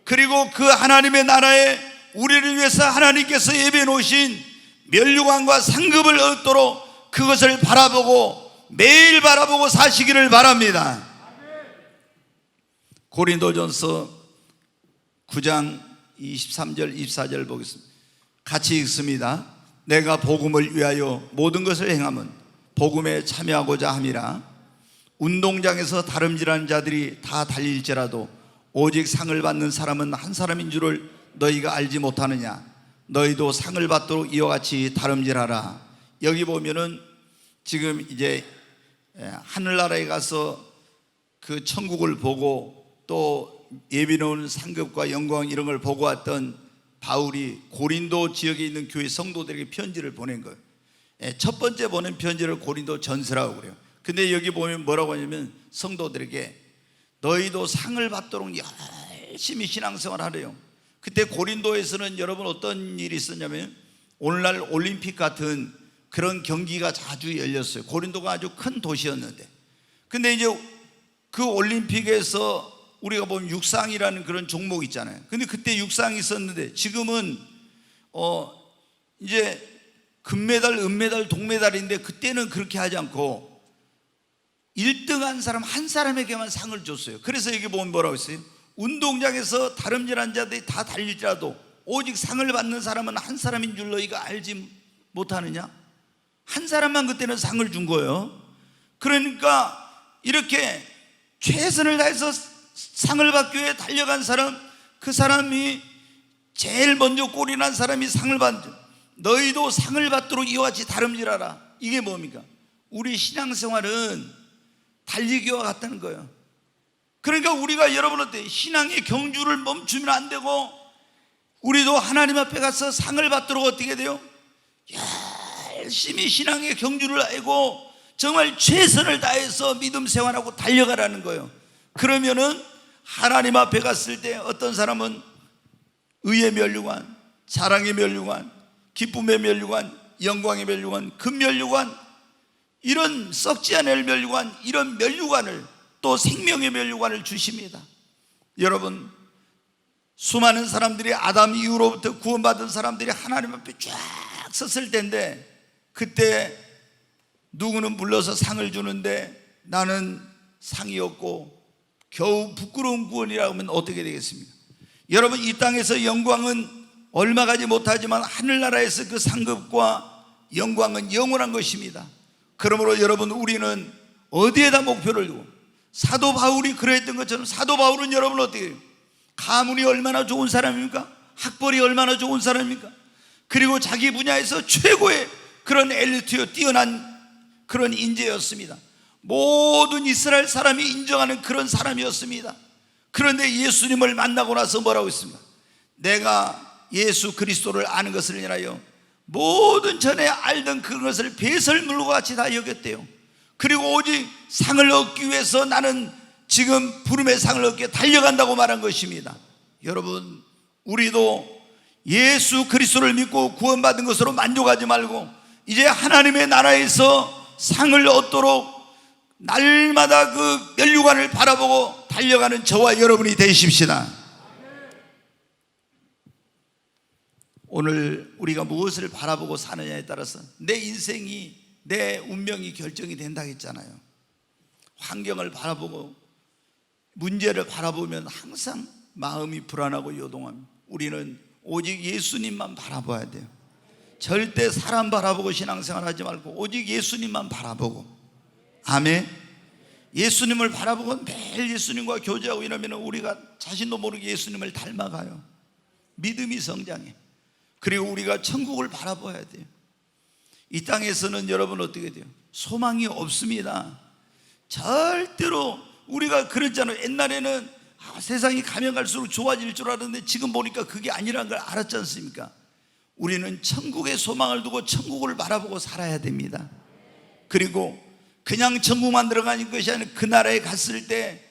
그리고 그 하나님의 나라에 우리를 위해서 하나님께서 예비해 놓으신 면류관과 상급을 얻도록 그것을 바라보고 매일 바라보고 사시기를 바랍니다. 고린도전서 9장 23절 24절 보겠습니다. 같이 읽습니다. 내가 복음을 위하여 모든 것을 행함은 복음에 참여하고자 함이라. 운동장에서 다름질하는 자들이 다 달릴지라도 오직 상을 받는 사람은 한 사람인 줄을 너희가 알지 못하느냐. 너희도 상을 받도록 이와 같이 다름질하라. 여기 보면은 지금 이제 하늘나라에 가서 그 천국을 보고 또 예비놓은 상급과 영광 이런 걸 보고 왔던 바울이 고린도 지역에 있는 교회 성도들에게 편지를 보낸 거예요. 첫 번째 보낸 편지를 고린도 전서라고 그래요. 근데 여기 보면 뭐라고 하냐면 성도들에게 너희도 상을 받도록 열심히 신앙생활 하래요. 그때 고린도에서는 여러분 어떤 일이 있었냐면 오늘날 올림픽 같은 그런 경기가 자주 열렸어요. 고린도가 아주 큰 도시였는데, 근데 이제 그 올림픽에서 우리가 보면 육상이라는 그런 종목 있잖아요. 근데 그때 육상이 있었는데 지금은 이제 금메달, 은메달, 동메달인데 그때는 그렇게 하지 않고 1등한 사람 한 사람에게만 상을 줬어요. 그래서 여기 보면 뭐라고 했어요? 운동장에서 다름질한 자들이 다 달릴지라도 오직 상을 받는 사람은 한 사람인 줄 너희가 알지 못하느냐? 한 사람만 그때는 상을 준 거예요. 그러니까 이렇게 최선을 다해서 상을 받기 위해 달려간 사람, 그 사람이 제일 먼저 꼴이 난 사람이 상을 받는, 너희도 상을 받도록 이와 같이 다름질하라. 이게 뭡니까? 우리 신앙생활은 달리기와 같다는 거예요. 그러니까 우리가 여러분한테 신앙의 경주를 멈추면 안 되고, 우리도 하나님 앞에 가서 상을 받도록 어떻게 돼요? 열심히 신앙의 경주를 하고 정말 최선을 다해서 믿음 생활하고 달려가라는 거예요. 그러면은 하나님 앞에 갔을 때 어떤 사람은 의의 면류관, 사랑의 면류관, 기쁨의 면류관, 영광의 면류관, 금면류관, 이런 썩지 않을 면류관, 이런 면류관을, 또 생명의 면류관을 주십니다. 여러분, 수많은 사람들이 아담 이후로부터 구원받은 사람들이 하나님 앞에 쫙 섰을 텐데, 그때 누구는 불러서 상을 주는데 나는 상이 없고 겨우 부끄러운 구원이라고 하면 어떻게 되겠습니까? 여러분, 이 땅에서 영광은 얼마 가지 못하지만 하늘나라에서 그 상급과 영광은 영원한 것입니다. 그러므로 여러분, 우리는 어디에다 목표를 두고, 사도 바울이 그랬던 것처럼, 사도 바울은 여러분 어떻게 해요? 가문이 얼마나 좋은 사람입니까? 학벌이 얼마나 좋은 사람입니까? 그리고 자기 분야에서 최고의 그런 엘리트요, 뛰어난 그런 인재였습니다. 모든 이스라엘 사람이 인정하는 그런 사람이었습니다. 그런데 예수님을 만나고 나서 뭐라고 했습니까? 내가 예수 그리스도를 아는 것을 인하여 모든 전에 알던 그것을 배설물과 같이 다 여겼대요. 그리고 오직 상을 얻기 위해서 나는 지금 부름의 상을 얻게 달려간다고 말한 것입니다. 여러분, 우리도 예수 그리스도를 믿고 구원받은 것으로 만족하지 말고 이제 하나님의 나라에서 상을 얻도록 날마다 그 면류관을 바라보고 달려가는 저와 여러분이 되십시다. 오늘 우리가 무엇을 바라보고 사느냐에 따라서 내 인생이, 내 운명이 결정이 된다고 했잖아요. 환경을 바라보고 문제를 바라보면 항상 마음이 불안하고 요동합니다. 우리는 오직 예수님만 바라봐야 돼요. 절대 사람 바라보고 신앙생활 하지 말고 오직 예수님만 바라보고, 아멘. 예수님을 바라보고 매일 예수님과 교제하고 이러면 우리가 자신도 모르게 예수님을 닮아가요. 믿음이 성장해. 그리고 우리가 천국을 바라봐야 돼요. 이 땅에서는 여러분 어떻게 돼요? 소망이 없습니다. 절대로. 우리가 그랬잖아요. 옛날에는 세상이 가면 갈수록 좋아질 줄 알았는데 지금 보니까 그게 아니라는 걸 알았지 않습니까? 우리는 천국에 소망을 두고 천국을 바라보고 살아야 됩니다. 그리고 그냥 천국만 들어가는 것이 아니라 그 나라에 갔을 때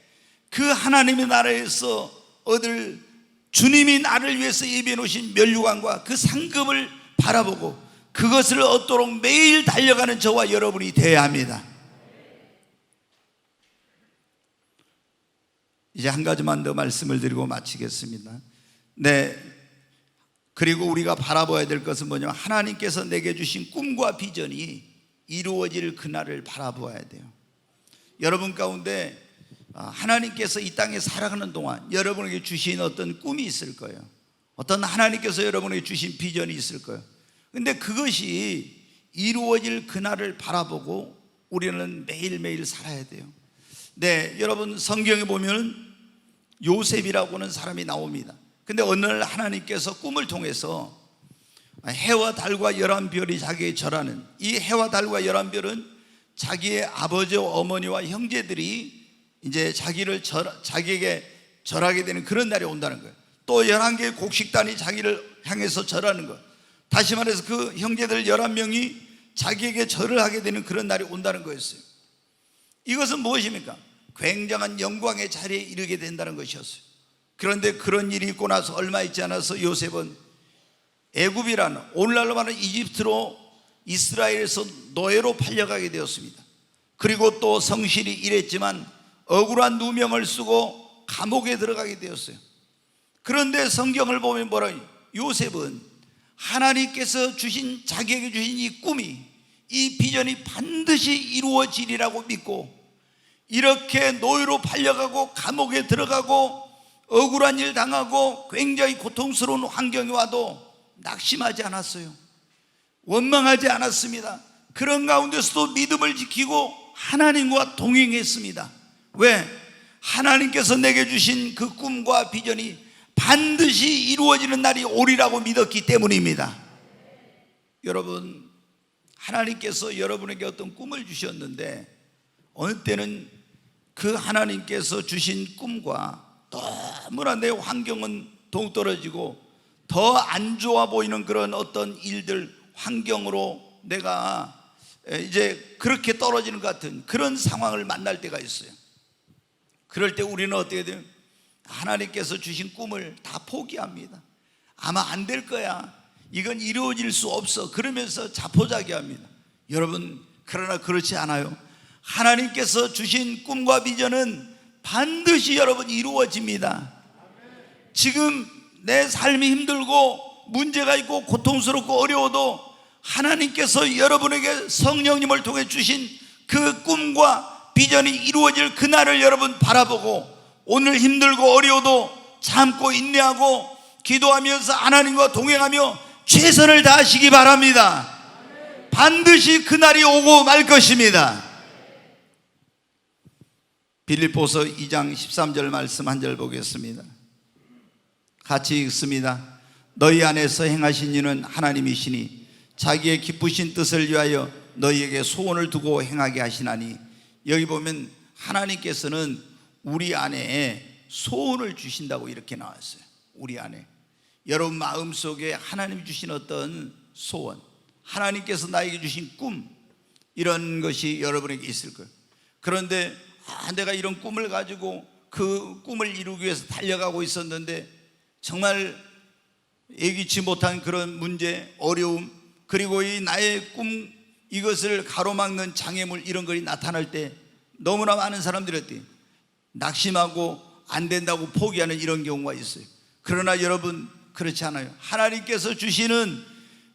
그 하나님의 나라에서 얻을, 주님이 나를 위해서 예비해 놓으신 면류관과 그 상급을 바라보고 그것을 얻도록 매일 달려가는 저와 여러분이 되어야 합니다. 이제 한 가지만 더 말씀을 드리고 마치겠습니다. 그리고 우리가 바라봐야 될 것은 뭐냐면 하나님께서 내게 주신 꿈과 비전이 이루어질 그날을 바라보아야 돼요. 여러분 가운데 하나님께서 이 땅에 살아가는 동안 여러분에게 주신 어떤 꿈이 있을 거예요. 어떤 하나님께서 여러분에게 주신 비전이 있을 거예요. 근데 그것이 이루어질 그날을 바라보고 우리는 매일매일 살아야 돼요. 여러분 성경에 보면 요셉이라고 하는 사람이 나옵니다. 근데 어느 날 하나님께서 꿈을 통해서 해와 달과 11별이 자기에게 절하는, 이 해와 달과 11별은 자기의 아버지와 어머니와 형제들이 이제 자기에게 절하게 되는 그런 날이 온다는 거예요. 또 11개의 곡식단이 자기를 향해서 절하는 것, 다시 말해서 그 형제들 11명이 자기에게 절을 하게 되는 그런 날이 온다는 거였어요. 이것은 무엇입니까? 굉장한 영광의 자리에 이르게 된다는 것이었어요. 그런데 그런 일이 있고 나서 얼마 있지 않아서 요셉은 애굽이라는, 오늘날로 말하는 이집트로 이스라엘에서 노예로 팔려가게 되었습니다. 그리고 또 성실히 일했지만 억울한 누명을 쓰고 감옥에 들어가게 되었어요. 그런데 성경을 보면 뭐라고 해요? 요셉은 하나님께서 주신, 자기에게 주신 이 꿈이, 이 비전이 반드시 이루어지리라고 믿고 이렇게 노예로 팔려가고 감옥에 들어가고 억울한 일 당하고 굉장히 고통스러운 환경이 와도 낙심하지 않았어요. 원망하지 않았습니다. 그런 가운데서도 믿음을 지키고 하나님과 동행했습니다. 왜? 하나님께서 내게 주신 그 꿈과 비전이 반드시 이루어지는 날이 오리라고 믿었기 때문입니다. 여러분, 하나님께서 여러분에게 어떤 꿈을 주셨는데 어느 때는 그 하나님께서 주신 꿈과 너무나 내 환경은 동떨어지고 더 안 좋아 보이는 그런 어떤 일들, 환경으로 내가 이제 그렇게 떨어지는 것 같은 그런 상황을 만날 때가 있어요. 그럴 때 우리는 어떻게 돼요? 하나님께서 주신 꿈을 다 포기합니다. 아마 안 될 거야, 이건 이루어질 수 없어, 그러면서 자포자기합니다. 여러분, 그러나 그렇지 않아요. 하나님께서 주신 꿈과 비전은 반드시 여러분 이루어집니다. 지금 내 삶이 힘들고 문제가 있고 고통스럽고 어려워도 하나님께서 여러분에게 성령님을 통해 주신 그 꿈과 비전이 이루어질 그날을 여러분 바라보고 오늘 힘들고 어려워도 참고 인내하고 기도하면서 하나님과 동행하며 최선을 다하시기 바랍니다. 반드시 그날이 오고 말 것입니다. 빌립보서 2장 13절 말씀 한 절 보겠습니다. 같이 읽습니다. 너희 안에서 행하신 이는 하나님이시니 자기의 기쁘신 뜻을 위하여 너희에게 소원을 두고 행하게 하시나니. 여기 보면 하나님께서는 우리 안에 소원을 주신다고 이렇게 나왔어요. 우리 안에, 여러분 마음속에 하나님이 주신 어떤 소원, 하나님께서 나에게 주신 꿈, 이런 것이 여러분에게 있을 거예요. 그런데 내가 이런 꿈을 가지고 그 꿈을 이루기 위해서 달려가고 있었는데 정말 예기치 못한 그런 문제, 어려움, 그리고 이 나의 꿈, 이것을 가로막는 장애물, 이런 것이 나타날 때 너무나 많은 사람들이 낙심하고 안 된다고 포기하는 이런 경우가 있어요. 그러나 여러분, 그렇지 않아요. 하나님께서 주시는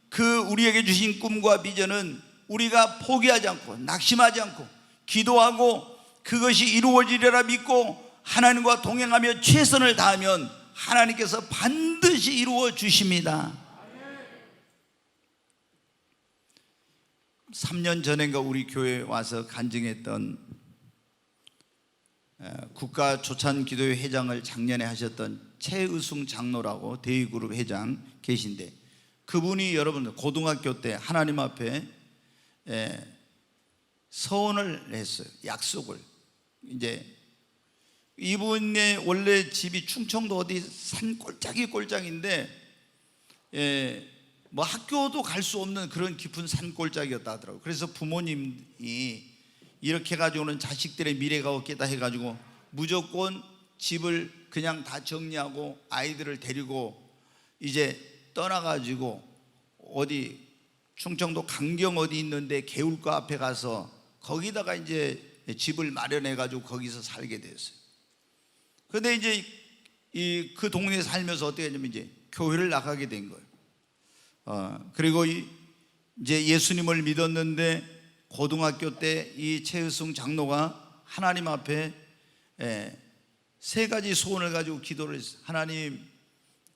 그 우리에게 주신 꿈과 비전은 우리가 포기하지 않고 낙심하지 않고 기도하고 그것이 이루어지리라 믿고 하나님과 동행하며 최선을 다하면 하나님께서 반드시 이루어 주십니다. 3년 전인가 우리 교회에 와서 간증했던 국가 조찬기도회 회장을 작년에 하셨던 최의숭 장로라고 대의그룹 회장 계신데, 그분이 여러분 고등학교 때 하나님 앞에 서원을 했어요. 약속을. 이제 이분의 원래 집이 충청도 어디 산 꼴짝인데 뭐 학교도 갈 수 없는 그런 깊은 산 꼴짝이었다 하더라고요. 그래서 부모님이 이렇게 해가지고는 자식들의 미래가 없겠다 해가지고 무조건 집을 그냥 다 정리하고 아이들을 데리고 이제 떠나가지고 어디 충청도 강경 어디 있는데 개울가 앞에 가서 거기다가 이제 집을 마련해가지고 거기서 살게 됐어요. 그런데 이제 그 동네에 살면서 어떻게 하냐면 이제 교회를 나가게 된 거예요. 그리고 이제 예수님을 믿었는데 고등학교 때 이 최의숭 장로가 하나님 앞에 세 가지 소원을 가지고 기도를 했어요. 하나님,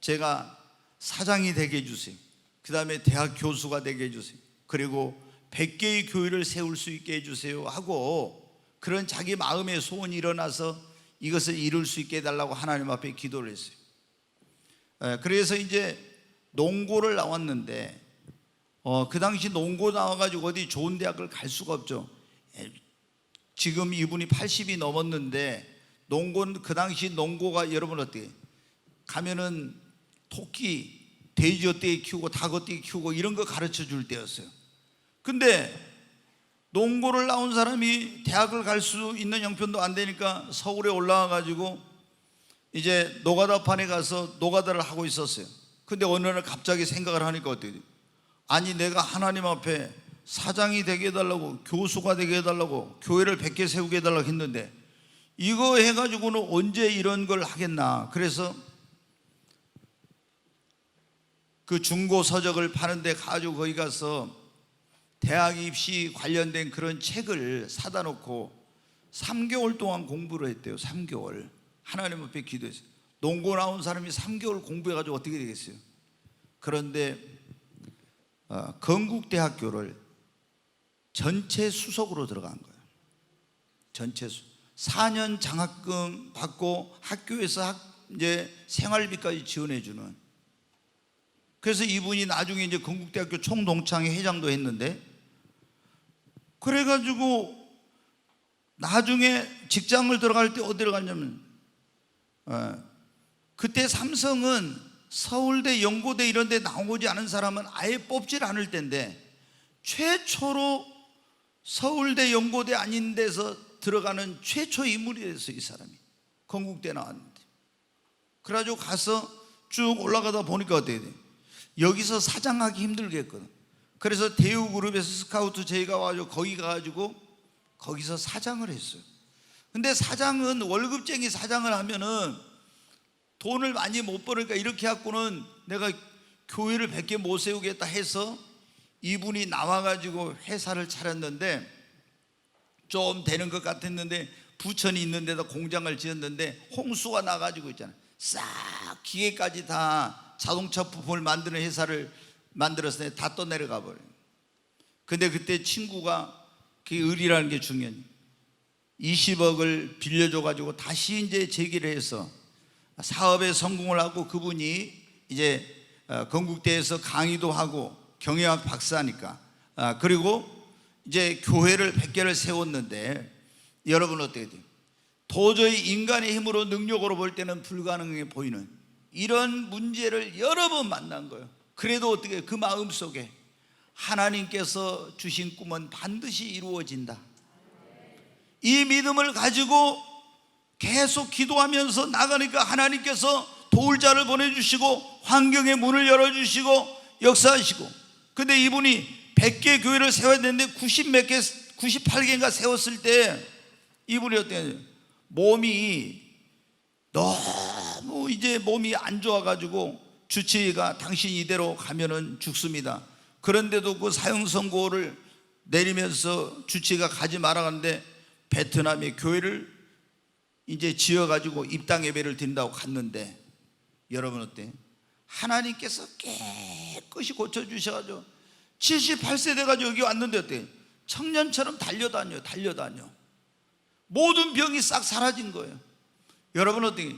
제가 사장이 되게 해주세요. 그 다음에 대학 교수가 되게 해주세요. 그리고 100개의 교회를 세울 수 있게 해주세요 하고, 그런 자기 마음의 소원이 일어나서 이것을 이룰 수 있게 해달라고 하나님 앞에 기도를 했어요. 그래서 이제 농고를 나왔는데 그 당시 농고 나와가지고 어디 좋은 대학을 갈 수가 없죠. 지금 이분이 80이 넘었는데 농고는, 그 당시 농고가 여러분 어떻게 가면은 토끼, 돼지 어떻게 키우고 닭 어떻게 키우고 이런 거 가르쳐 줄 때였어요. 근데 농고를 나온 사람이 대학을 갈 수 있는 형편도 안 되니까 서울에 올라와 가지고 이제 노가다판에 가서 노가다를 하고 있었어요. 근데 어느 날 갑자기 생각을 하니까 어떻게 돼요? 아니, 내가 하나님 앞에 사장이 되게 해달라고, 교수가 되게 해달라고, 교회를 100개 세우게 해달라고 했는데 이거 해가지고는 언제 이런 걸 하겠나. 그래서 그 중고 서적을 파는데 가지고 거기 가서 대학 입시 관련된 그런 책을 사다 놓고 3개월 동안 공부를 했대요. 3개월 하나님 앞에 기도했어요. 농고 나온 사람이 3개월 공부해가지고 어떻게 되겠어요? 그런데 건국대학교를 전체 수석으로 들어간 거예요. 전체 4년 장학금 받고 학교에서 이제 생활비까지 지원해 주는. 그래서 이분이 나중에 이제 건국대학교 총동창회 회장도 했는데, 그래가지고 나중에 직장을 들어갈 때 어디로 갔냐면 그때 삼성은 서울대, 연고대 이런 데 나오지 않은 사람은 아예 뽑질 않을 텐데 최초로 서울대, 연고대 아닌 데서 들어가는 최초 인물이 됐어요. 이 사람이 건국대 나왔는데. 그래가지고 가서 쭉 올라가다 보니까 어떻게 돼? 여기서 사장하기 힘들겠거든. 그래서 대우그룹에서 스카우트 제의가 와가지고 거기 가가지고 거기서 사장을 했어요. 근데 사장은 월급쟁이 사장을 하면은 돈을 많이 못 버니까 이렇게 해갖고는 내가 교회를 100개 못 세우겠다 해서 이분이 나와가지고 회사를 차렸는데 좀 되는 것 같았는데 부천이 있는 데다 공장을 지었는데 홍수가 나가지고 있잖아요. 싹 기계까지 다 자동차 부품을 만드는 회사를 만들어서 다 떠내려가 버려요. 근데 그때 친구가, 그 의리라는 게 중요해요. 20억을 빌려줘가지고 다시 이제 재기를 해서 사업에 성공을 하고, 그분이 이제 건국대에서 강의도 하고 경영학 박사니까 그리고 이제 교회를 100개를 세웠는데 여러분 어떻게 돼요? 도저히 인간의 힘으로 능력으로 볼 때는 불가능해 보이는 이런 문제를 여러 번 만난 거예요. 그래도 어떻게 그 마음속에 하나님께서 주신 꿈은 반드시 이루어진다. 이 믿음을 가지고 계속 기도하면서 나가니까 하나님께서 도울 자를 보내주시고 환경의 문을 열어주시고 역사하시고, 근데 이분이 100개 교회를 세워야 되는데 90몇 개, 98개인가 세웠을 때 이분이 어때요? 몸이 너무 이제 몸이 안 좋아가지고 주치의가 당신 이대로 가면은 죽습니다. 그런데도 그 사형 선고를 내리면서 주치의가 가지 말아가는데 베트남에 교회를 이제 지어가지고 입당 예배를 드린다고 갔는데, 여러분 어때? 하나님께서 깨끗이 고쳐주셔가지고 78세 돼가지고 여기 왔는데 어때? 청년처럼 달려다녀. 모든 병이 싹 사라진 거예요. 여러분 어떻게?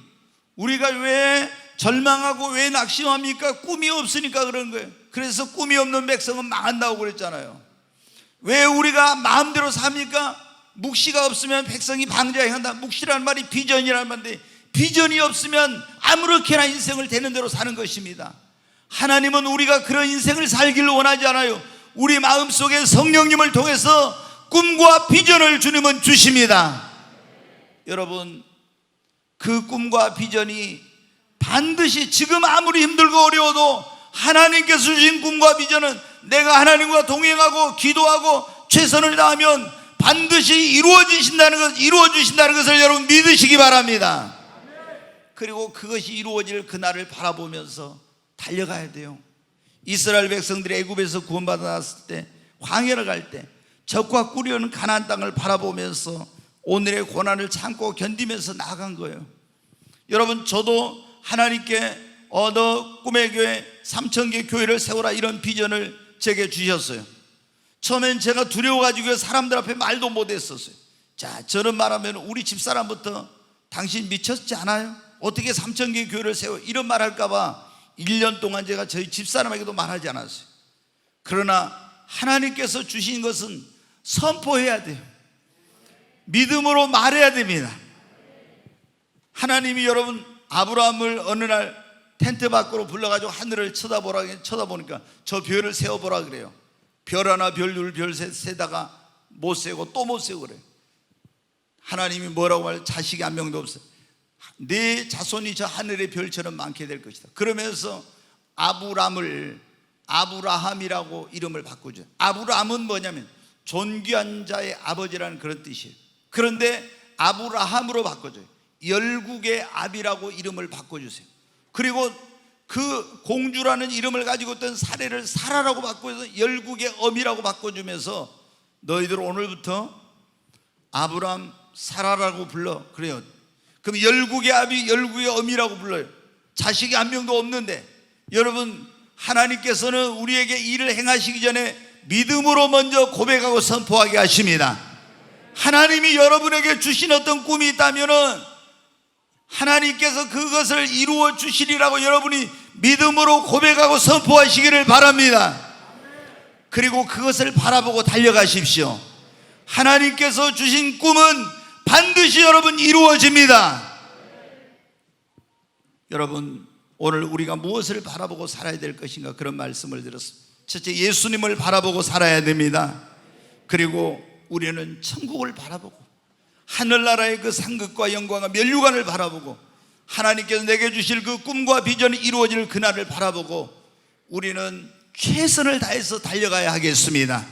우리가 왜 절망하고 왜 낙심합니까? 꿈이 없으니까 그런 거예요. 그래서 꿈이 없는 백성은 망한다고 그랬잖아요. 왜 우리가 마음대로 삽니까? 묵시가 없으면 백성이 방자해한다. 묵시라는 말이 비전이라는 말인데, 비전이 없으면 아무렇게나 인생을 되는 대로 사는 것입니다. 하나님은 우리가 그런 인생을 살기를 원하지 않아요. 우리 마음속에 성령님을 통해서 꿈과 비전을 주님은 주십니다. 여러분, 그 꿈과 비전이 반드시 지금 아무리 힘들고 어려워도 하나님께서 주신 꿈과 비전은 내가 하나님과 동행하고 기도하고 최선을 다하면 반드시 이루어주신다는 것을 여러분 믿으시기 바랍니다. 그리고 그것이 이루어질 그날을 바라보면서 달려가야 돼요. 이스라엘 백성들이 애굽에서 구원받아 나왔을 때, 광야를 갈 때 적과 꾸려는 가나안 땅을 바라보면서 오늘의 고난을 참고 견디면서 나아간 거예요. 여러분, 저도 하나님께 너 꿈의 교회 3,000개 교회를 세우라 이런 비전을 제게 주셨어요. 처음엔 제가 두려워가지고 사람들 앞에 말도 못했었어요. 자, 저는 말하면 우리 집사람부터 당신 미쳤지 않아요? 어떻게 3,000개 교회를 세워? 이런 말 할까봐 1년 동안 제가 저희 집사람에게도 말하지 않았어요. 그러나 하나님께서 주신 것은 선포해야 돼요. 믿음으로 말해야 됩니다. 하나님이 여러분 아브라함을 어느 날 텐트 밖으로 불러가지고 하늘을 쳐다보니까 저 별을 세워보라 그래요. 별 하나, 별 둘, 별 셋 세다가 못 세우고 또 못 세우고 그래요. 하나님이 뭐라고 말해요? 자식이 한 명도 없어요. 네 자손이 저 하늘의 별처럼 많게 될 것이다. 그러면서 아브라함이라고 이름을 바꾸죠. 아브라함은 뭐냐면 존귀한 자의 아버지라는 그런 뜻이에요. 그런데 아브라함으로 바꿔줘요. 열국의 아비라고 이름을 바꿔주세요. 그리고 그 공주라는 이름을 가지고 있던 사례를 사라라고 바꿔서 열국의 엄이라고 바꿔주면서 너희들 오늘부터 아브라함 사라라고 불러. 그래요. 그럼 열국의 아비, 열국의 엄이라고 불러요. 자식이 한 명도 없는데, 여러분 하나님께서는 우리에게 일을 행하시기 전에 믿음으로 먼저 고백하고 선포하게 하십니다. 하나님이 여러분에게 주신 어떤 꿈이 있다면은 하나님께서 그것을 이루어 주시리라고 여러분이 믿음으로 고백하고 선포하시기를 바랍니다. 그리고 그것을 바라보고 달려가십시오. 하나님께서 주신 꿈은 반드시 여러분 이루어집니다. 여러분, 오늘 우리가 무엇을 바라보고 살아야 될 것인가, 그런 말씀을 드렸습니다. 첫째, 예수님을 바라보고 살아야 됩니다. 그리고 우리는 천국을 바라보고 하늘나라의 그 상급과 영광과 면류관을 바라보고 하나님께서 내게 주실 그 꿈과 비전이 이루어질 그날을 바라보고 우리는 최선을 다해서 달려가야 하겠습니다.